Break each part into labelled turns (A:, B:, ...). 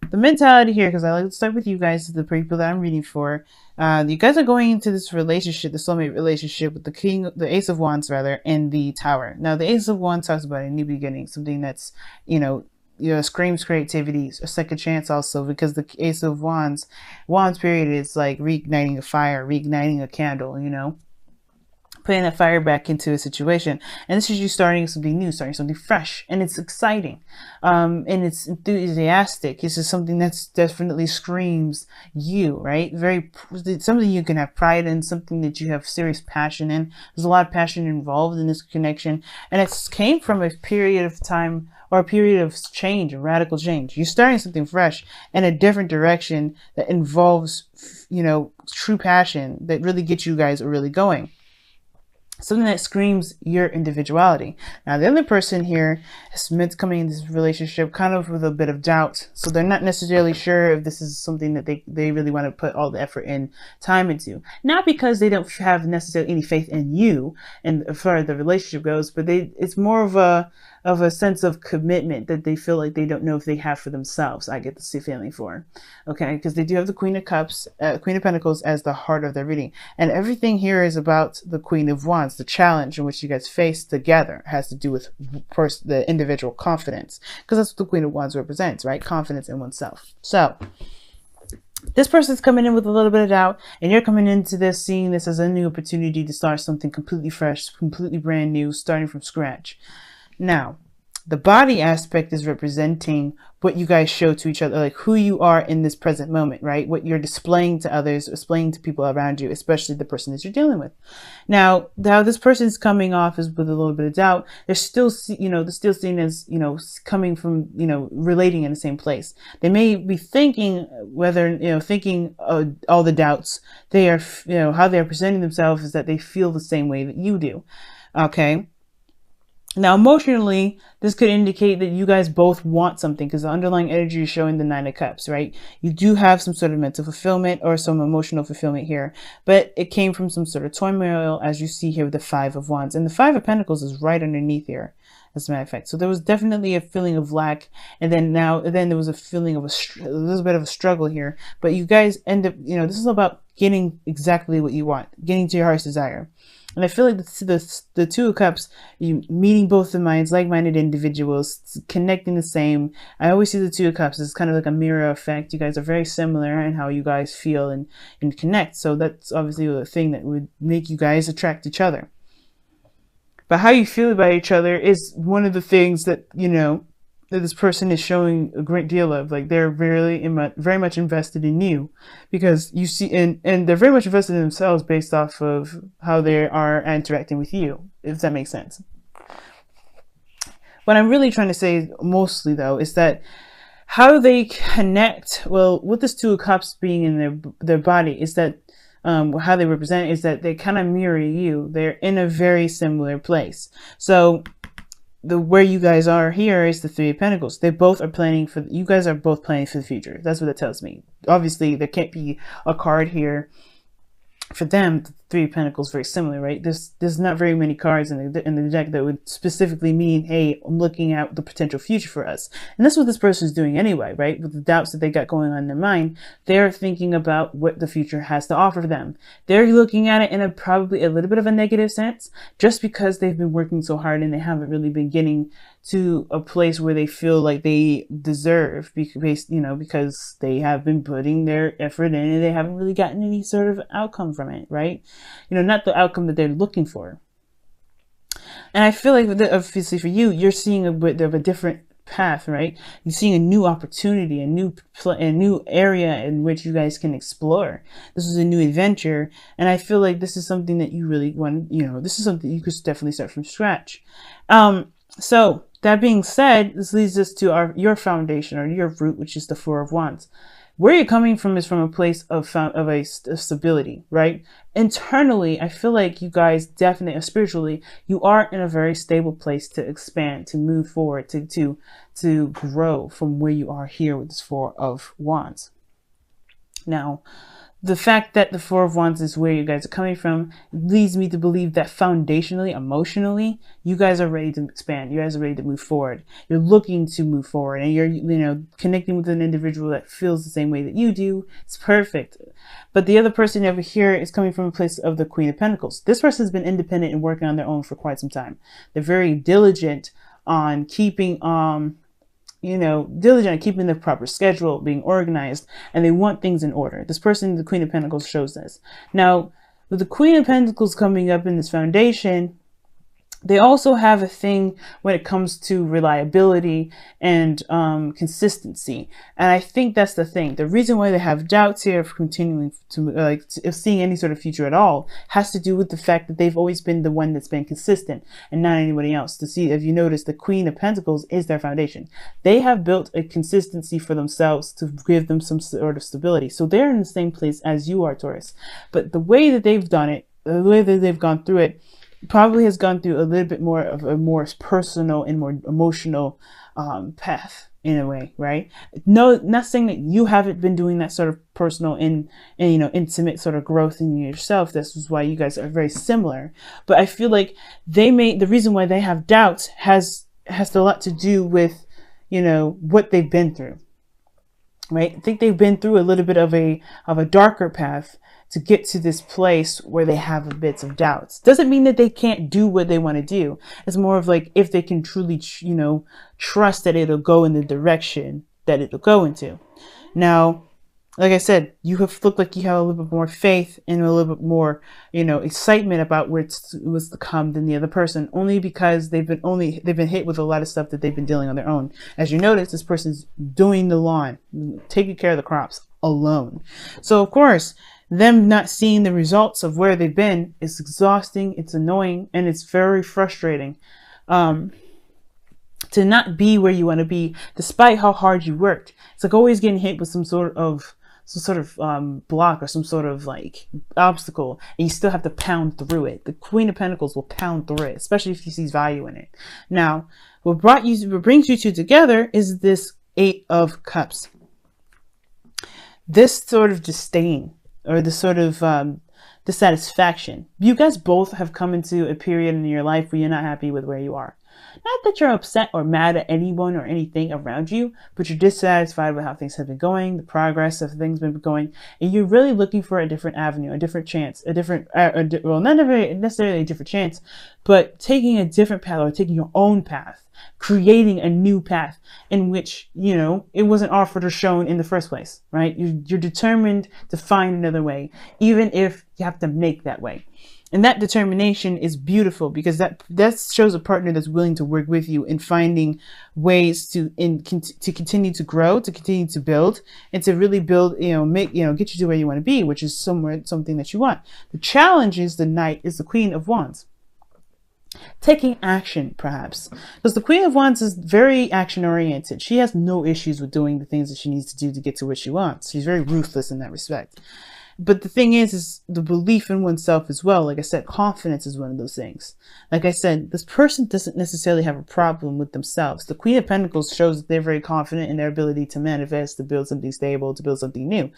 A: the mentality here, because I like to start with you guys, the people that I'm reading for. You guys are going into this relationship, the soulmate relationship, with the Ace of Wands rather, and the Tower. Now, the Ace of Wands talks about a new beginning, something that's, screams creativity, a second chance also, because the Ace of Wands period is like reigniting a fire, reigniting a candle, putting that fire back into a situation. And this is you starting something new, starting something fresh, and it's exciting, and it's enthusiastic. This is something that's definitely screams you, right? Very something you can have pride in, something that you have serious passion in. There's a lot of passion involved in this connection, and it came from a period of time or a period of change, a radical change. You're starting something fresh in a different direction that involves, true passion that really gets you guys really going. Something that screams your individuality. Now, the other person here is meant to coming in this relationship kind of with a bit of doubt. So they're not necessarily sure if this is something that they really want to put all the effort and time into. Not because they don't have necessarily any faith in you and as far as the relationship goes, but it's more of a sense of commitment that they feel like they don't know if they have for themselves. I get the feeling for, okay, because they do have the Queen of Cups, Queen of Pentacles as the heart of their reading, and everything here is about the Queen of Wands. The challenge in which you guys face together has to do with first the individual confidence, because that's what the Queen of Wands represents, right? Confidence in oneself. So this person's coming in with a little bit of doubt, and you're coming into this seeing this as a new opportunity to start something completely fresh, completely brand new, starting from scratch. Now, the body aspect is representing what you guys show to each other, like who you are in this present moment, right? What you're displaying to others, displaying to people around you, especially the person that you're dealing with. Now this person's coming off is with a little bit of doubt. They're still, they're still seen as, coming from, relating in the same place. They may be thinking whether, thinking all the doubts. They are, how they're presenting themselves is that they feel the same way that you do. Okay. Now, emotionally, this could indicate that you guys both want something, because the underlying energy is showing the Nine of Cups, right? You do have some sort of mental fulfillment or some emotional fulfillment here, but it came from some sort of turmoil, as you see here with the Five of Wands. And the Five of Pentacles is right underneath here, as a matter of fact. So there was definitely a feeling of lack, and then there was a feeling of a little bit of a struggle here. But you guys end up, this is about getting exactly what you want, getting to your heart's desire. And I feel like the Two of Cups, you meeting both the minds, like-minded individuals, connecting the same. I always see the Two of Cups as kind of like a mirror effect. You guys are very similar in how you guys feel and connect. So that's obviously the thing that would make you guys attract each other. But how you feel about each other is one of the things that, that this person is showing a great deal of. Like, they're very much invested in you, because you see, and they're very much invested in themselves based off of how they are interacting with you, if that makes sense. What I'm really trying to say mostly, though, is that how they connect, well, with this Two of Cups being in their body, is that how they represent is that they kind of mirror you. They're in a very similar place. So where you guys are here is the Three of Pentacles. They both are planning for, you guys are both planning for the future. That's what it tells me. Obviously, there can't be a card here for them. The Three of Pentacles very similar, right? There's not very many cards in the deck that would specifically mean, hey, I'm looking at the potential future for us. And that's what this person is doing anyway, right? With the doubts that they got going on in their mind, they're thinking about what the future has to offer them. They're looking at it in probably a little bit of a negative sense, just because they've been working so hard and they haven't really been getting to a place where they feel like they deserve, because they have been putting their effort in and they haven't really gotten any sort of outcome from it, right? Not the outcome that they're looking for. And I feel like, obviously for you, you're seeing a bit of a different path, right? You're seeing a new opportunity, a new area in which you guys can explore. This is a new adventure, and I feel like this is something that you really want. This is something you could definitely start from scratch. So that being said, this leads us to your foundation, or your root, which is the Four of Wands. Where you're coming from is from a place of stability, right? Internally, I feel like you guys definitely, spiritually, you are in a very stable place to expand, to move forward, to grow from where you are here with this Four of Wands. Now, the fact that the Four of Wands is where you guys are coming from leads me to believe that foundationally, emotionally, you guys are ready to expand. You guys are ready to move forward. You're looking to move forward, and you're, connecting with an individual that feels the same way that you do. It's perfect. But the other person over here is coming from a place of the Queen of Pentacles. This person has been independent and working on their own for quite some time. They're very diligent on keeping, diligent at keeping the proper schedule, being organized, and they want things in order. This person, the Queen of Pentacles, shows this. Now, with the Queen of Pentacles coming up in this foundation, they also have a thing when it comes to reliability and consistency. And I think that's the thing. The reason why they have doubts here of continuing to, of seeing any sort of future at all, has to do with the fact that they've always been the one that's been consistent and not anybody else. To see, if you notice, the Queen of Pentacles is their foundation. They have built a consistency for themselves to give them some sort of stability. So they're in the same place as you are, Taurus. But the way that they've done it, the way that they've gone through it, probably has gone through a little bit more of a more personal and more emotional path in a way, right? No, not saying that you haven't been doing that sort of personal and intimate sort of growth in yourself. This is why you guys are very similar. But I feel like the reason why they have doubts has a lot to do with, what they've been through, right? I think they've been through a little bit of a darker path to get to this place where they have a bits of doubts. Doesn't mean that they can't do what they want to do. It's more of like if they can truly, trust that it'll go in the direction that it'll go into. Now, like I said, you have looked like you have a little bit more faith and a little bit more, excitement about what's to come than the other person, only because they've been hit with a lot of stuff that they've been dealing on their own. As you notice, this person's doing the lawn, taking care of the crops alone. So of course, them not seeing the results of where they've been is exhausting, it's annoying, and it's very frustrating to not be where you want to be despite how hard you worked. It's like always getting hit with some sort of block or some sort of like obstacle, and you still have to pound through it. The Queen of Pentacles will pound through it, especially if she sees value in it. Now, what brings you two together is this Eight of Cups. This sort of disdain, or the sort of dissatisfaction. You guys both have come into a period in your life where you're not happy with where you are. Not that you're upset or mad at anyone or anything around you, but you're dissatisfied with how things have been going, the progress of things have been going, and you're really looking for a different avenue, a different chance, a different, well, not necessarily a different chance, but taking a different path or taking your own path, creating a new path in which, it wasn't offered or shown in the first place, right? You're determined to find another way, even if you have to make that way. And that determination is beautiful, because that shows a partner that's willing to work with you in finding ways to continue to grow, to continue to build, and to really build, get you to where you want to be, which is something that you want. The challenge is the Queen of Wands. Taking action, perhaps, because the Queen of Wands is very action oriented. She has no issues with doing the things that she needs to do to get to what she wants. She's very ruthless in that respect. But the thing is the belief in oneself as well. Like I said, confidence is one of those things. Like I said, this person doesn't necessarily have a problem with themselves. The Queen of Pentacles shows that they're very confident in their ability to manifest, to build something stable, to build something new.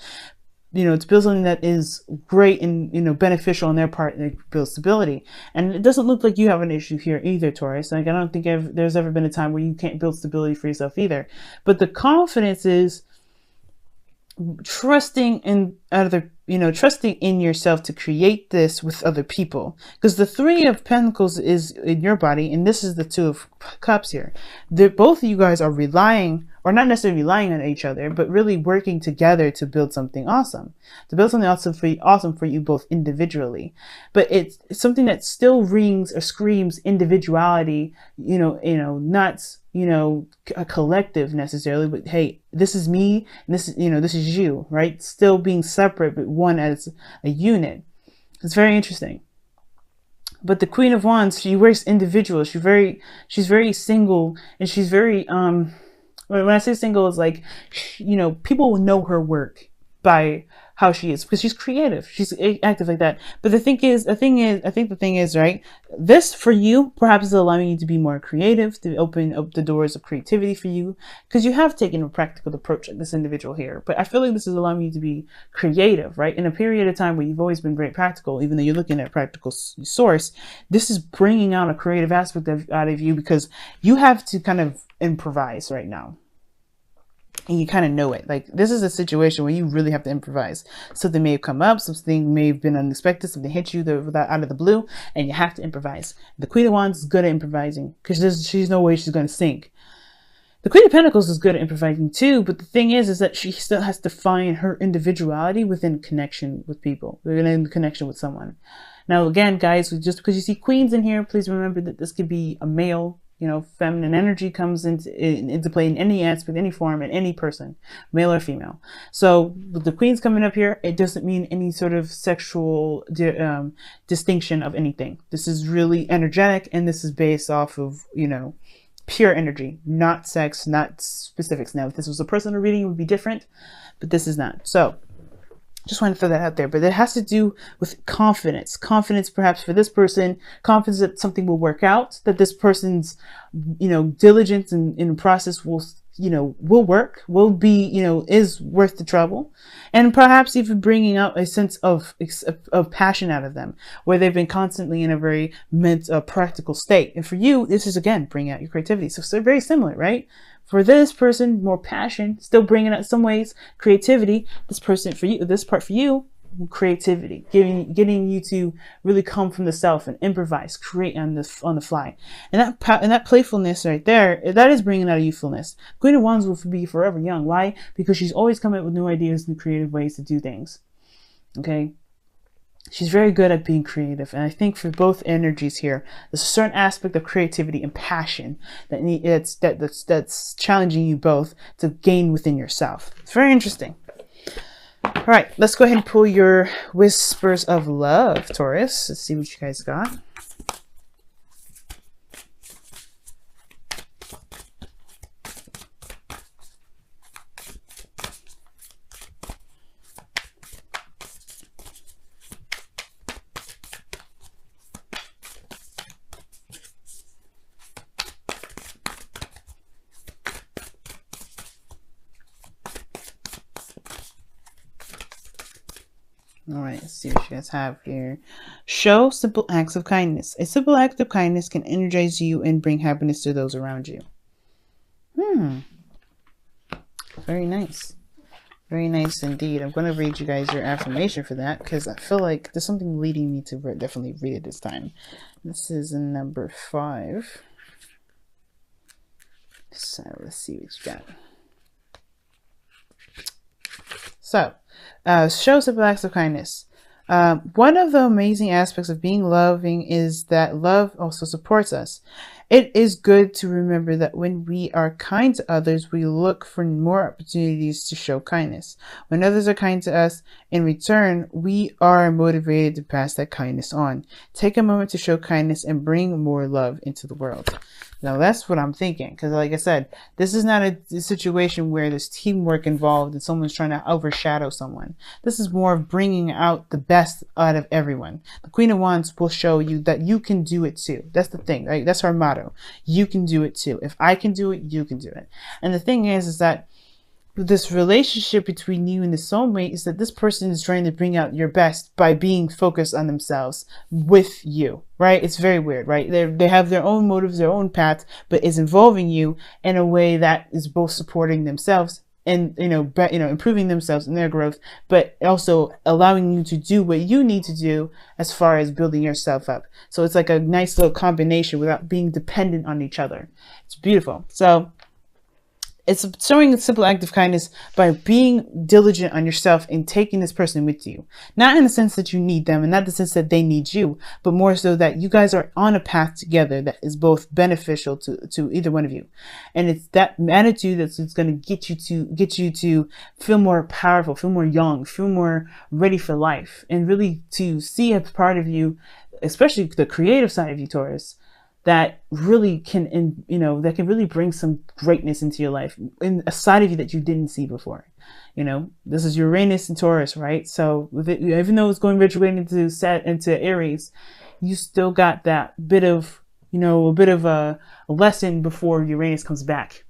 A: To build something that is great and, beneficial on their part, and build stability. And it doesn't look like you have an issue here either, Taurus. Like, I don't think there's ever been a time where you can't build stability for yourself either. But the confidence is trusting in trusting in yourself to create this with other people, because the Three of Pentacles is in your body, and this is the Two of Cups here. Both of you guys are relying, or not necessarily relying on each other, but really working together to build something awesome, awesome for you both individually. But it's something that still rings or screams individuality, not a collective necessarily, but hey, this is me, and this is you, right? Still being separate, but one as a unit. It's very interesting. But the Queen of Wands, she works individual. She's very single, and she's very when I say single, it's like, people will know her work. by how she is, because she's creative, she's active like that. But the thing is, right, this for you perhaps is allowing you to be more creative, to open up the doors of creativity for you, because you have taken a practical approach like this individual here. But I feel like this is allowing you to be creative, right? In a period of time where you've always been very practical, even though you're looking at a practical source, this is bringing out a creative aspect out of you, because you have to kind of improvise right now. And you kind of know it. Like, this is a situation where you really have to improvise. Something may have come up, something may have been unexpected, something hit you out of the blue, and you have to improvise. The Queen of Wands is good at improvising, because she's no way she's going to sink. The Queen of Pentacles is good at improvising too, but the thing is that she still has to find her individuality within connection with people, within connection with someone. Now, again, guys, just because you see queens in here, please remember that this could be a male. You know, feminine energy comes into play in any aspect, any form, in any person, male or female. So with the queens coming up here, it doesn't mean any sort of sexual distinction of anything. This is really energetic, and this is based off of, you know, pure energy, not sex, not specifics. Now, if this was a personal reading, it would be different, but this is not. So just want to throw that out there. But it has to do with confidence. Confidence, perhaps for this person, confidence that something will work out, that this person's, you know, diligence in the process will, you know, will work, will be, you know, is worth the trouble. And perhaps even bringing out a sense of passion out of them, where they've been constantly in a very practical state. And for you, this is, again, bringing out your creativity. So it's very similar, right? For this person, more passion, still bringing out some ways creativity. This person for you, this part for you, creativity, getting you to really come from the self and improvise, create on the fly. And that playfulness right there, that is bringing out youthfulness. Queen of Wands will be forever young. Why? Because she's always coming up with new ideas and creative ways to do things. Okay. She's very good at being creative. And I think for both energies here, there's a certain aspect of creativity and passion that's challenging you both to gain within yourself. It's very interesting. All right, let's go ahead and pull your Whispers of Love, Taurus. Let's see what you guys got. All right, let's see what you guys have here. Show simple acts of kindness. A simple act of kindness can energize you and bring happiness to those around you. Very nice. Very nice indeed. I'm going to read you guys your affirmation for that, because I feel like there's something leading me to definitely read it this time. This is number 5. So let's see what you got. So, show simple acts of kindness. One of the amazing aspects of being loving is that love also supports us. It is good to remember that when we are kind to others, we look for more opportunities to show kindness. When others are kind to us, in return, we are motivated to pass that kindness on. Take a moment to show kindness and bring more love into the world. Now, that's what I'm thinking, because like I said, this is not a situation where there's teamwork involved and someone's trying to overshadow someone. This is more of bringing out the best out of everyone. The Queen of Wands will show you that you can do it too. That's the thing, right? That's her motto. You can do it too. If I can do it, you can do it. And the thing is that this relationship between you and the soulmate is that this person is trying to bring out your best by being focused on themselves with you, right? It's very weird, right? They have their own motives, their own path, but is involving you in a way that is both supporting themselves and, improving themselves in their growth, but also allowing you to do what you need to do as far as building yourself up. So it's like a nice little combination without being dependent on each other. It's beautiful. So it's showing a simple act of kindness by being diligent on yourself and taking this person with you. Not in the sense that you need them and not the sense that they need you, but more so that you guys are on a path together that is both beneficial to either one of you. And it's that attitude that's going to get you to feel more powerful, feel more young, feel more ready for life, and really to see a part of you, especially the creative side of you, Taurus, that really can, that can really bring some greatness into your life, in a side of you that you didn't see before. This is Uranus and Taurus, right? So with it, even though it's going retrograde into Aries, you still got that bit of, a lesson before Uranus comes back.